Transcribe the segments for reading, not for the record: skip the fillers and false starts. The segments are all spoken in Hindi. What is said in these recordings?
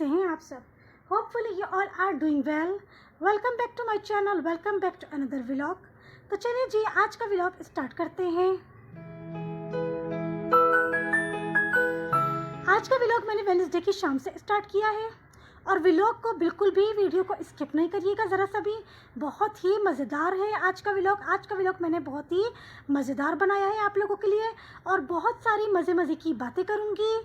हैं आप सब? Hopefully you all are doing well. Welcome back to my channel, welcome back to another vlog. तो चलिए जी, आज का व्लॉग स्टार्ट करते हैं। आज का व्लॉग मैंने वेडनेसडे की शाम से स्टार्ट किया है और व्लॉग को बिल्कुल भी वीडियो को स्किप नहीं करिएगा ज़रा सा भी। बहुत ही मज़ेदार है आज का व्लॉग। आज का व्लॉग मैंने बहुत ही मज़ेदार बनाया है आप लोगों के लिए और बहुत सारी मज़े की बातें करूँगी।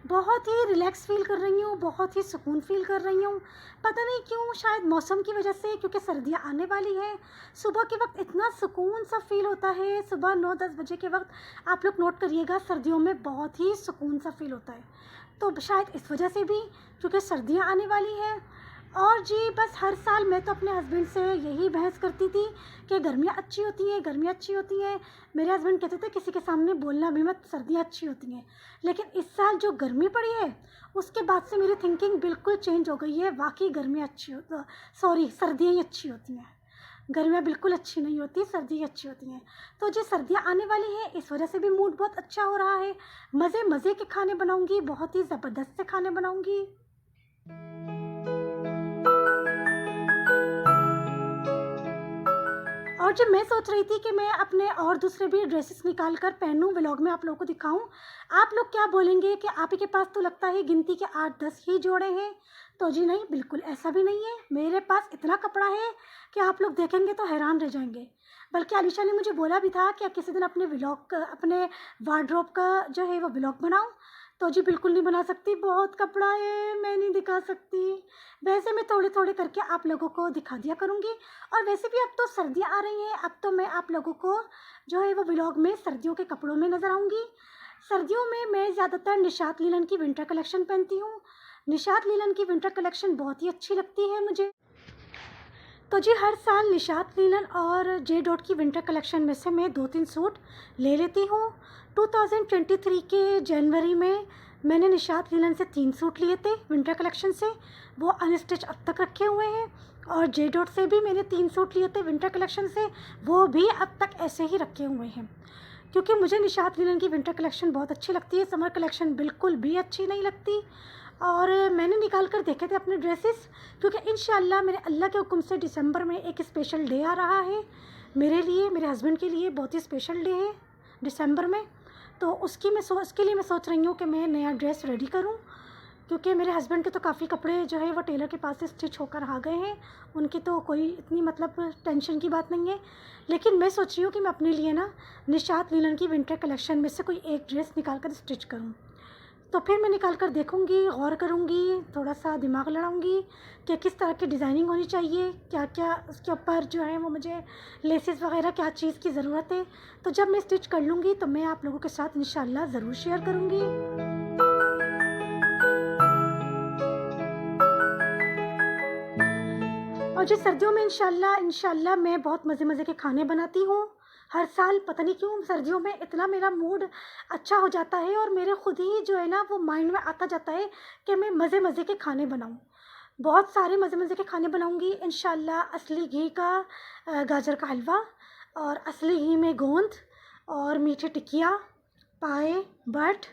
बहुत ही रिलैक्स फील कर रही हूँ, बहुत ही सुकून फील कर रही हूँ। पता नहीं क्यों, शायद मौसम की वजह से, क्योंकि सर्दियाँ आने वाली हैं। सुबह के वक्त इतना सुकून सा फील होता है, सुबह 9-10 बजे के वक्त आप लोग नोट करिएगा, सर्दियों में बहुत ही सुकून सा फील होता है। तो शायद इस वजह से भी, क्योंकि सर्दियाँ आने वाली हैं। और जी बस हर साल मैं तो अपने हस्बैंड से यही बहस करती थी कि गर्मियाँ अच्छी होती हैं, गर्मियाँ अच्छी होती हैं। मेरे हस्बैंड कहते थे किसी के सामने बोलना भी मत, सर्दियाँ अच्छी होती हैं। लेकिन इस साल जो गर्मी पड़ी है उसके बाद से मेरी थिंकिंग बिल्कुल चेंज हो गई है। वाकई गर्मियाँ अच्छी सर्दियाँ ही अच्छी होती हैं। गर्मियाँ बिल्कुल अच्छी नहीं होती, सर्दी अच्छी होती हैं। तो जी सर्दियाँ आने वाली हैं, इस वजह से भी मूड बहुत अच्छा हो रहा है। मज़े के खाने बनाऊंगी, बहुत ही ज़बरदस्त से खाने बनाऊंगी। और जब मैं सोच रही थी कि मैं अपने और दूसरे भी ड्रेसेस निकाल कर पहनूँ, व्लॉग में आप लोगों को दिखाऊं। आप लोग क्या बोलेंगे कि आप ही के पास तो लगता है गिनती के 8-10 ही जोड़े हैं। तो जी नहीं, बिल्कुल ऐसा भी नहीं है। मेरे पास इतना कपड़ा है कि आप लोग देखेंगे तो हैरान रह जाएंगे। बल्कि अलीशा ने मुझे बोला भी था कि किसी दिन अपने वार्डरोब का जो है वो व्लॉग बनाऊँ। तो जी बिल्कुल नहीं बना सकती, बहुत कपड़ा है, मैं नहीं दिखा सकती। वैसे मैं थोड़े थोड़े करके आप लोगों को दिखा दिया करूँगी। और वैसे भी अब तो सर्दियाँ आ रही हैं, अब तो मैं आप लोगों को जो है वो व्लॉग में सर्दियों के कपड़ों में नज़र आऊँगी। सर्दियों में मैं ज़्यादातर निशात लीलन की विंटर कलेक्शन पहनती हूँ। निशात लीलन की विंटर कलेक्शन बहुत ही अच्छी लगती है मुझे। तो जी हर साल निशात लीलन और जे डॉट की विंटर कलेक्शन में से मैं 2-3 सूट ले लेती हूँ। 2023 के जनवरी में मैंने निशात लीलन से 3 सूट लिए थे विंटर कलेक्शन से, वो अनस्टिच अब तक रखे हुए हैं। और जे डॉट से भी मैंने 3 सूट लिए थे विंटर कलेक्शन से, वो भी अब तक ऐसे ही रखे हुए हैं। क्योंकि मुझे निशात लीलन की विंटर कलेक्शन बहुत अच्छी लगती है, समर कलेक्शन बिल्कुल भी अच्छी नहीं लगती। और मैंने निकाल कर देखे थे अपने ड्रेसेस, क्योंकि इंशाल्लाह मेरे अल्लाह के हुक्म से दिसंबर में एक स्पेशल डे आ रहा है मेरे लिए, मेरे हस्बैंड के लिए बहुत ही स्पेशल डे है दिसंबर में। तो उसके लिए मैं सोच रही हूँ कि मैं नया ड्रेस रेडी करूँ, क्योंकि मेरे हस्बैंड के तो काफ़ी कपड़े जो है वो टेलर के पास से स्टिच होकर आ गए हैं। उनकी तो कोई इतनी टेंशन की बात नहीं है। लेकिन मैं सोच रही हूँ कि मैं अपने लिए ना निशात लीलन की विंटर कलेक्शन में से कोई एक ड्रेस निकाल कर स्टिच करूँ। तो फिर मैं निकाल कर देखूँगी, गौर करूँगी, थोड़ा सा दिमाग लड़ाऊँगी कि किस तरह की डिज़ाइनिंग होनी चाहिए, क्या क्या उसके ऊपर जो है वो मुझे लेसेस वगैरह क्या चीज़ की ज़रूरत है। तो जब मैं स्टिच कर लूँगी तो मैं आप लोगों के साथ इंशाल्लाह ज़रूर शेयर करूँगी। और जो सर्दियों में इंशाल्लाह मैं बहुत मज़े के खाने बनाती हूँ हर साल। पता नहीं क्यों सर्दियों में इतना मेरा मूड अच्छा हो जाता है और मेरे खुद ही जो है ना वो माइंड में आता जाता है कि मैं मज़े के खाने बनाऊँ। बहुत सारे मज़े के खाने बनाऊँगी इंशाल्लाह। असली घी का गाजर का हलवा, और असली घी में गोंद, और मीठी टिकिया, पाए, बट,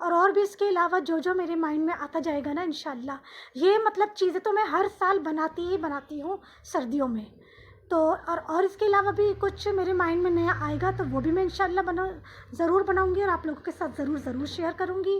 और भी इसके अलावा जो जो मेरे माइंड में आता जाएगा ना इंशाल्लाह, ये चीज़ें तो मैं हर साल बनाती हूँ सर्दियों में। तो और इसके अलावा भी कुछ मेरे माइंड में नया आएगा तो वो भी मैं इंशाल्लाह ज़रूर बनाऊँगी और आप लोगों के साथ ज़रूर शेयर करूँगी।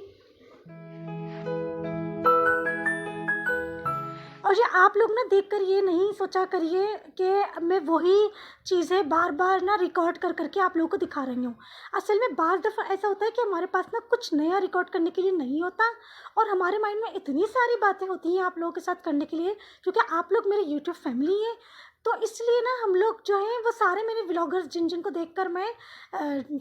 और ये आप लोग ना देखकर ये नहीं सोचा करिए कि मैं वही चीज़ें बार बार ना रिकॉर्ड करके आप लोगों को दिखा रही हूँ। असल में बार दफ़ा ऐसा होता है कि हमारे पास ना कुछ नया रिकॉर्ड करने के लिए नहीं होता, और हमारे माइंड में इतनी सारी बातें होती हैं आप लोगों के साथ करने के लिए, क्योंकि आप लोग मेरे यूट्यूब फैमिली हैं। तो इसलिए ना हम लोग जो हैं वो सारे मेरे व्लॉगर्स जिन को देखकर मैं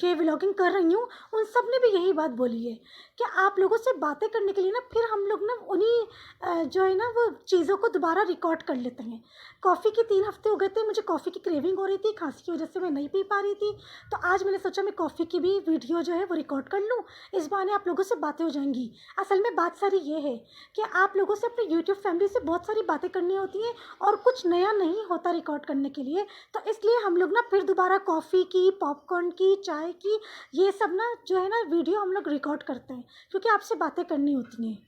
ये व्लॉगिंग कर रही हूँ, उन सब ने भी यही बात बोली है कि आप लोगों से बातें करने के लिए ना फिर हम लोग ना उन्हीं जो है ना वो चीज़ों को दोबारा रिकॉर्ड कर लेते हैं। कॉफ़ी के 3 हफ्ते हो गए थे, मुझे कॉफ़ी की क्रेविंग हो रही थी, खांसी की वजह से मैं नहीं पी पा रही थी। तो आज मैंने सोचा मैं कॉफ़ी की भी वीडियो जो है वो रिकॉर्ड कर लूँ, इस बहाने आप लोगों से बातें हो जाएंगी। असल में बात सारी ये है कि आप लोगों से अपने यूट्यूब फैमिली से बहुत सारी बातें करनी होती हैं और कुछ नया नहीं होता रिकॉर्ड करने के लिए। तो इसलिए हम लोग ना फिर दोबारा कॉफ़ी की, पॉपकॉर्न की, चाय की, ये सब ना जो है ना वीडियो हम लोग रिकॉर्ड करते हैं, क्योंकि आपसे बातें करनी होती हैं।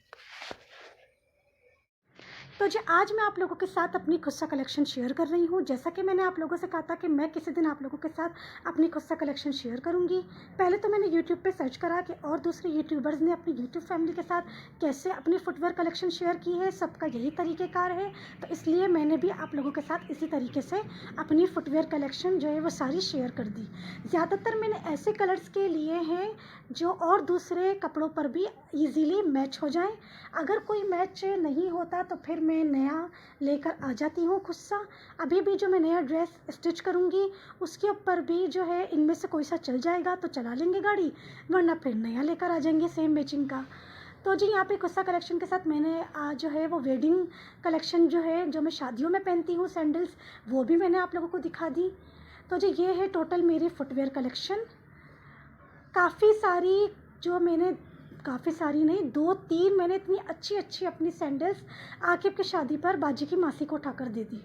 तो जी आज मैं आप लोगों के साथ अपनी खुद सा कलेक्शन शेयर कर रही हूँ। जैसा कि मैंने आप लोगों से कहा था कि मैं किसी दिन आप लोगों के साथ अपनी खुद सा कलेक्शन शेयर करूँगी। पहले तो मैंने यूट्यूब पे सर्च करा कि और दूसरे यूट्यूबर्स ने अपनी यूट्यूब फैमिली के साथ कैसे अपनी फुटवेयर कलेक्शन शेयर की है, सबका यही तरीक़ेकार है। तो इसलिए मैंने भी आप लोगों के साथ इसी तरीके से अपनी फुटवेयर कलेक्शन जो है वो सारी शेयर कर दी। ज़्यादातर मैंने ऐसे कलर्स के लिए हैं जो और दूसरे कपड़ों पर भी ईज़िली मैच हो जाएँ। अगर कोई मैच नहीं होता तो फिर मैं नया लेकर आ जाती हूँ खुद सा। अभी भी जो मैं नया ड्रेस स्टिच करूँगी उसके ऊपर भी जो है इनमें से कोई सा चल जाएगा तो चला लेंगे गाड़ी, वरना फिर नया लेकर आ जाएंगे सेम मैचिंग का। तो जी यहाँ पे कुस्सा कलेक्शन के साथ मैंने जो है वो वेडिंग कलेक्शन जो है जो मैं शादियों में पहनती हूँ सैंडल्स, वो भी मैंने आप लोगों को दिखा दी। तो जी ये है टोटल मेरी फुटवेयर कलेक्शन। काफ़ी सारी जो मैंने काफ़ी सारी नहीं 2-3 मैंने इतनी अच्छी अपनी सैंडल्स आकिब की शादी पर बाजी की मासी को उठाकर दे दी।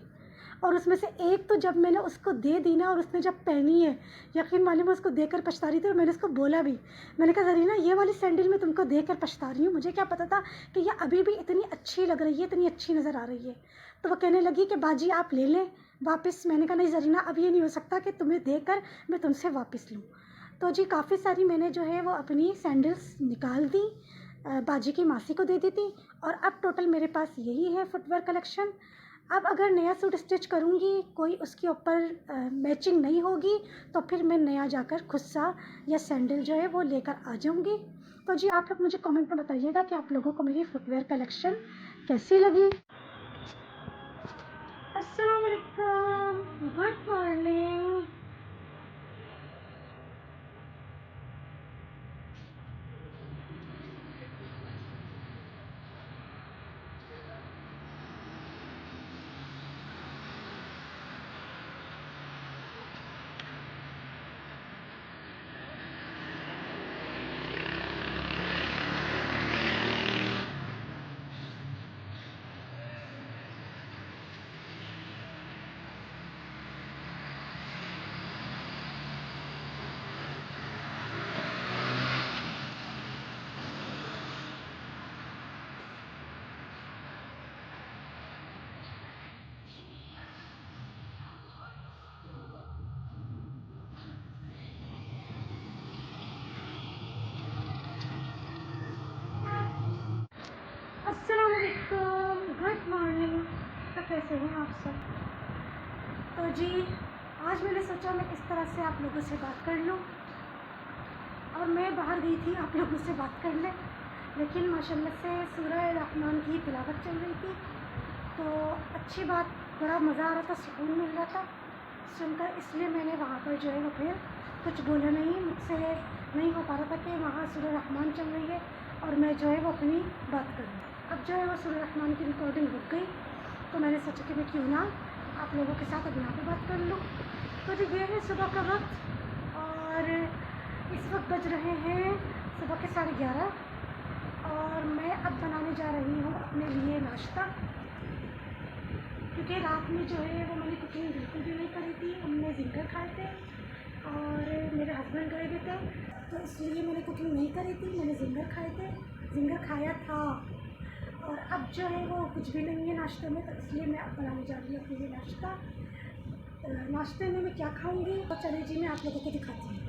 और उसमें से एक तो जब मैंने उसको दे दी ना और उसने जब पहनी है, यकीन मानिए मैं उसको देकर पछता रही थी। और मैंने उसको बोला भी, मैंने कहा ज़रीना ये वाली सैंडल मैं तुमको देकर पछता रही हूँ, मुझे क्या पता था कि ये अभी भी इतनी अच्छी लग रही है, इतनी अच्छी नज़र आ रही है। तो वो कहने लगी कि बाजी आप ले लें वापस। मैंने कहा नहीं ज़रीना अब ये नहीं हो सकता कि तुम्हें देकर मैं तुमसे वापस लूँ। तो जी काफ़ी सारी मैंने जो है वो अपनी सैंडल्स निकाल दी, बाजी की मासी को दे दी थी। और अब टोटल मेरे पास यही है फुटवेयर कलेक्शन। अब अगर नया सूट स्टिच करूँगी कोई उसके ऊपर मैचिंग नहीं होगी तो फिर मैं नया जाकर खुद सा या सैंडल जो है वो लेकर आ जाऊँगी। तो जी आप लोग मुझे कमेंट में बताइएगा कि आप लोगों को मेरी फुटवेयर कलेक्शन कैसी लगी। अस्सलाम वालेकुम, गुड मॉर्निंग। अस्सलाम वालेकुम, गुड मॉर्निंग। तो कैसे हैं आप सब। तो जी आज मैंने सोचा मैं इस तरह से आप लोगों से बात कर लूँ। और मैं बाहर गई थी आप लोगों से बात करने, लेकिन माशाल्लाह से सूरह रहमान की तिलावत चल रही थी तो अच्छी बात, बड़ा मज़ा आ रहा था, सुकून मिल रहा था सुनकर। इसलिए मैंने वहाँ पर जो है वो फिर कुछ बोला नहीं, मुझसे नहीं हो पा रहा था कि वहाँ सूरह रहमान चल रही है और मैं जो है वो अपनी बात करूँ। अब जो है वो सूरह रहमान की रिकॉर्डिंग रुक गई तो मैंने सोचा कि मैं क्यों ना आप लोगों के साथ अब यहाँ पर बात कर लूँ। तो जी ये है सुबह का वक्त और इस वक्त बज रहे हैं सुबह के 11:30 और मैं अब बनाने जा रही हूँ अपने लिए नाश्ता, क्योंकि रात में जो है वो मैंने कुकिंग बिल्कुल भी नहीं करी थी। हमने जिंगर खाए थे और मेरे हस्बैंड गए भी थे तो इसलिए मैंने कुकिंग नहीं करी थी, मैंने जिंगर खाए थे, जिंगर खाया था। और अब जो है वो कुछ भी नहीं है नाश्ते में, तो इसलिए मैं अब बनाने जा रही हूँ अपने लिए नाश्ता। नाश्ते में मैं क्या खाऊँगी तो चलिए जी मैं आप लोगों को दिखाती हूँ।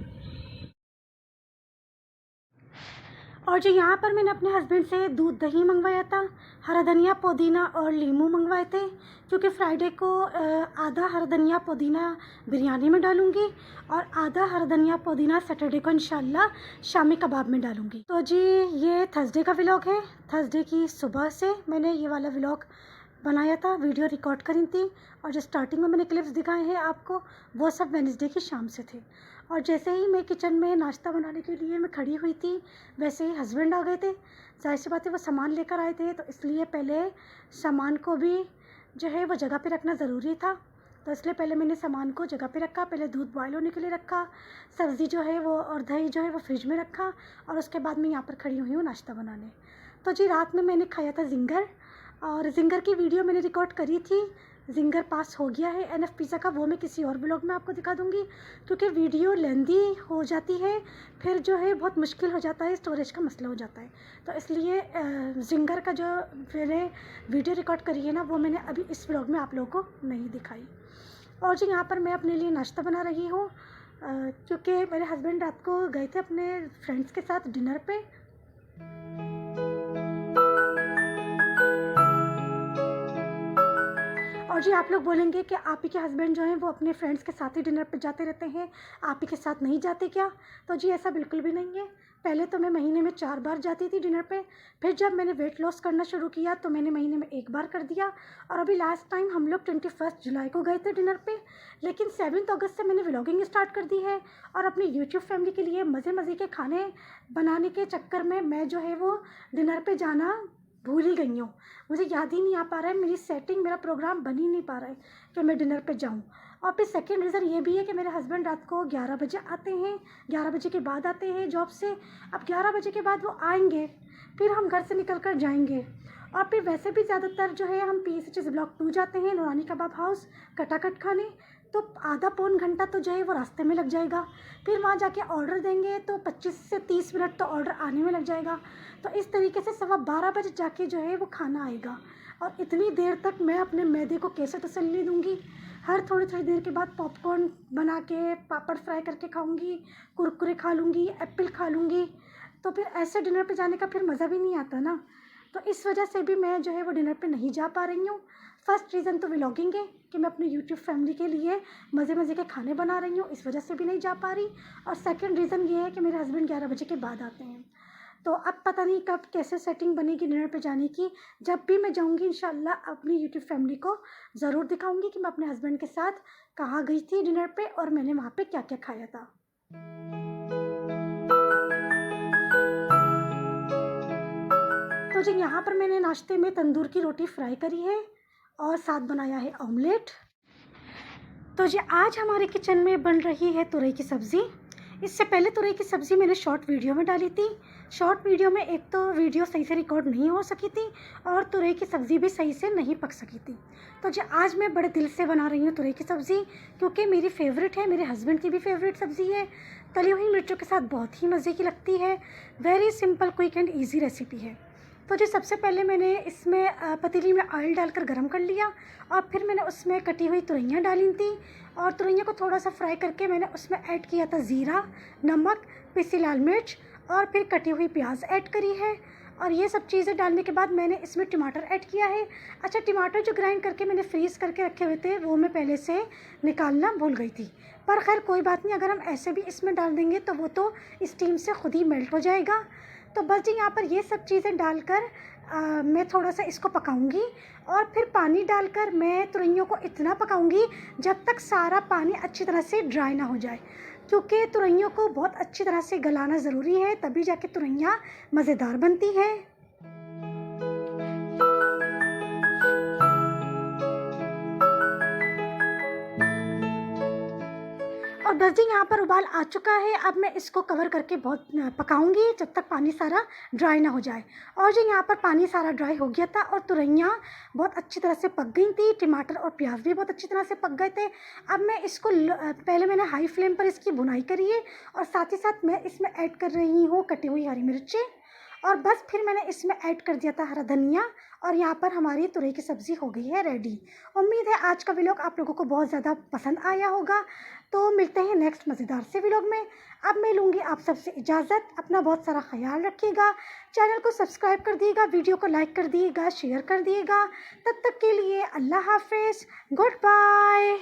और जो यहाँ पर मैंने अपने हस्बैंड से दूध दही मंगवाया था, हरा धनिया पुदीना और लीमू मंगवाए थे, क्योंकि फ्राइडे को आधा हरा धनिया पुदीना बिरयानी में डालूँगी और आधा हरा धनिया पुदीना सैटरडे को इंशाल्लाह शामी कबाब में डालूँगी। तो जी ये थर्सडे का व्लॉग है, थर्सडे की सुबह से मैंने ये वाला व्लॉग बनाया था, वीडियो रिकॉर्ड करी थी। और जो स्टार्टिंग में मैंने क्लिप्स दिखाए हैं आपको वो सब वेडनेसडे की शाम से थे। और जैसे ही मैं किचन में नाश्ता बनाने के लिए मैं खड़ी हुई थी वैसे ही हस्बैंड आ गए थे। जाहिर सी बात है वो सामान लेकर आए थे तो इसलिए पहले सामान को भी जो है वो जगह पे रखना ज़रूरी था, तो इसलिए पहले मैंने सामान को जगह पे रखा। पहले दूध बॉयल होने के लिए रखा, सब्ज़ी जो है वो और दही जो है वो फ्रिज में रखा और उसके बाद मैं यहाँ पर खड़ी हुई हूँ नाश्ता बनाने। तो जी रात में मैंने खाया था जिंगर और जिंगर की वीडियो मैंने रिकॉर्ड करी थी, जिंगर पास हो गया है NF पिज़्ज़ा का, वो मैं किसी और ब्लॉग में आपको दिखा दूँगी, क्योंकि वीडियो लेंदी हो जाती है, फिर जो है बहुत मुश्किल हो जाता है, स्टोरेज का मसला हो जाता है। तो इसलिए जिंगर का जो मैंने वीडियो रिकॉर्ड करी है ना, वो मैंने अभी इस ब्लॉग में आप लोगों को नहीं दिखाई। और जी यहाँ पर मैं अपने लिए नाश्ता बना रही हूँ, क्योंकि मेरे हस्बैंड रात को गए थे अपने फ्रेंड्स के साथ डिनर पे। और जी आप लोग बोलेंगे कि आप ही के हस्बैंड जो हैं वो अपने फ्रेंड्स के साथ ही डिनर पे जाते रहते हैं, आप ही के साथ नहीं जाते क्या? तो जी ऐसा बिल्कुल भी नहीं है। पहले तो मैं महीने में 4 बार जाती थी डिनर पे, फिर जब मैंने वेट लॉस करना शुरू किया तो मैंने महीने में 1 बार कर दिया, और अभी लास्ट टाइम हम लोग 21 जुलाई को गए थे डिनर पे। लेकिन 7 अगस्त से मैंने व्लॉगिंग स्टार्ट कर दी है, और अपनी यूट्यूब फैमिली के लिए मज़े मज़े के खाने बनाने के चक्कर में मैं जो है वो डिनर पर जाना भूल ही गई हूँ। मुझे याद ही नहीं आ पा रहा है, मेरी सेटिंग, मेरा प्रोग्राम बन ही नहीं पा रहा है कि मैं डिनर पे जाऊँ। और फिर सेकंड रीज़न ये भी है कि मेरे हस्बैंड रात को 11 बजे आते हैं, 11 बजे के बाद आते हैं जॉब से। अब 11 बजे के बाद वो आएंगे, फिर हम घर से निकल कर जाएंगे, और फिर वैसे भी ज़्यादातर जो है हम PSHS ब्लॉक 2 जाते हैं, नूरानी कबाब हाउस कटाकट खाने। तो आधा पौन घंटा तो जो है वो रास्ते में लग जाएगा, फिर वहाँ जाके ऑर्डर देंगे तो 25 से 30 मिनट तो ऑर्डर आने में लग जाएगा। तो इस तरीके से 12:15 बजे जाके जो है वो खाना आएगा, और इतनी देर तक मैं अपने मैदे को कैसे तसल्ली दूँगी? हर थोड़ी थोड़ी देर के बाद पॉपकॉर्न बना के, पापड़ फ्राई करके खाऊँगी, कुरकुरे खा लूँगी, एप्पल खा लूँगी, तो फिर ऐसे डिनर पे जाने का फिर मज़ा भी नहीं आता ना। तो इस वजह से भी मैं जो है वो डिनर पे नहीं जा पा रही हूँ। फर्स्ट रीज़न तो व्लॉगिंग है कि मैं अपनी यूट्यूब फैमिली के लिए मज़े मज़े के खाने बना रही हूँ, इस वजह से भी नहीं जा पा रही। और सेकंड रीज़न ये है कि मेरे हस्बैंड 11 बजे के बाद आते हैं। तो अब पता नहीं कब कैसे सेटिंग बनेगी डिनर पे जाने की। जब भी मैं जाऊँगी इंशाल्लाह अपनी यूट्यूब फैमिली को ज़रूर दिखाऊँगी कि मैं अपने हस्बैंड के साथ कहाँ गई थी डिनर पे, और मैंने वहाँ पे क्या-क्या खाया था। तो जी यहाँ पर मैंने नाश्ते में तंदूर की रोटी फ्राई करी है, और साथ बनाया है ऑमलेट। तो जी आज हमारे किचन में बन रही है तुरई की सब्ज़ी। इससे पहले तुरई की सब्ज़ी मैंने शॉर्ट वीडियो में डाली थी। शॉर्ट वीडियो में एक तो वीडियो सही से रिकॉर्ड नहीं हो सकी थी, और तुरई की सब्ज़ी भी सही से नहीं पक सकी थी। तो जी आज मैं बड़े दिल से बना रही हूँ तुरई की सब्ज़ी, क्योंकि मेरी फेवरेट है, मेरे हस्बैंड की भी फेवरेट सब्ज़ी है। तली हुई मिर्चों के साथ बहुत ही मज़े की लगती है। Very simple, quick and easy recipe है। तो जी सबसे पहले मैंने इसमें पतीली में ऑयल डालकर गरम कर लिया, और फिर मैंने उसमें कटी हुई तुरैयाँ डाली थी, और तुरैयों को थोड़ा सा फ्राई करके मैंने उसमें ऐड किया था ज़ीरा, नमक, पिसी लाल मिर्च, और फिर कटी हुई प्याज ऐड करी है। और ये सब चीज़ें डालने के बाद मैंने इसमें टमाटर ऐड किया है। अच्छा, टमाटर जो ग्राइंड करके मैंने फ्रीज़ करके रखे हुए थे वो मैं पहले से निकालना भूल गई थी, पर खैर कोई बात नहीं, अगर हम ऐसे भी इसमें डाल देंगे तो वो तो स्टीम से खुद ही मेल्ट हो जाएगा। तो बस जी यहाँ पर ये सब चीज़ें डालकर मैं थोड़ा सा इसको पकाऊंगी, और फिर पानी डालकर मैं तुरैयों को इतना पकाऊंगी जब तक सारा पानी अच्छी तरह से ड्राई ना हो जाए, क्योंकि तुरैयों को बहुत अच्छी तरह से गलाना ज़रूरी है, तभी जाके तुरैयाँ मज़ेदार बनती हैं। और बस जी यहाँ पर उबाल आ चुका है। अब मैं इसको कवर करके बहुत पकाऊंगी जब तक पानी सारा ड्राई ना हो जाए। और जी यहाँ पर पानी सारा ड्राई हो गया था, और तुरैयाँ बहुत अच्छी तरह से पक गई थी, टमाटर और प्याज भी बहुत अच्छी तरह से पक गए थे। अब मैं इसको पहले मैंने हाई फ्लेम पर इसकी भुनाई करी है, और साथ ही साथ मैं इसमें ऐड कर रही हूँ कटी हुई हरी मिर्चें, और बस फिर मैंने इसमें ऐड कर दिया था हरा धनिया, और यहाँ पर हमारी तुरई की सब्ज़ी हो गई है रेडी। उम्मीद है आज का व्लॉग आप लोगों को बहुत ज़्यादा पसंद आया होगा। तो मिलते हैं नेक्स्ट मज़ेदार से व्लॉग में। अब मैं लूँगी आप सबसे इजाज़त। अपना बहुत सारा ख्याल रखिएगा, चैनल को सब्सक्राइब कर दिएगा, वीडियो को लाइक कर दिएगा, शेयर कर दिएगा। तब तक के लिए अल्लाह हाफिज़, गुड बाय।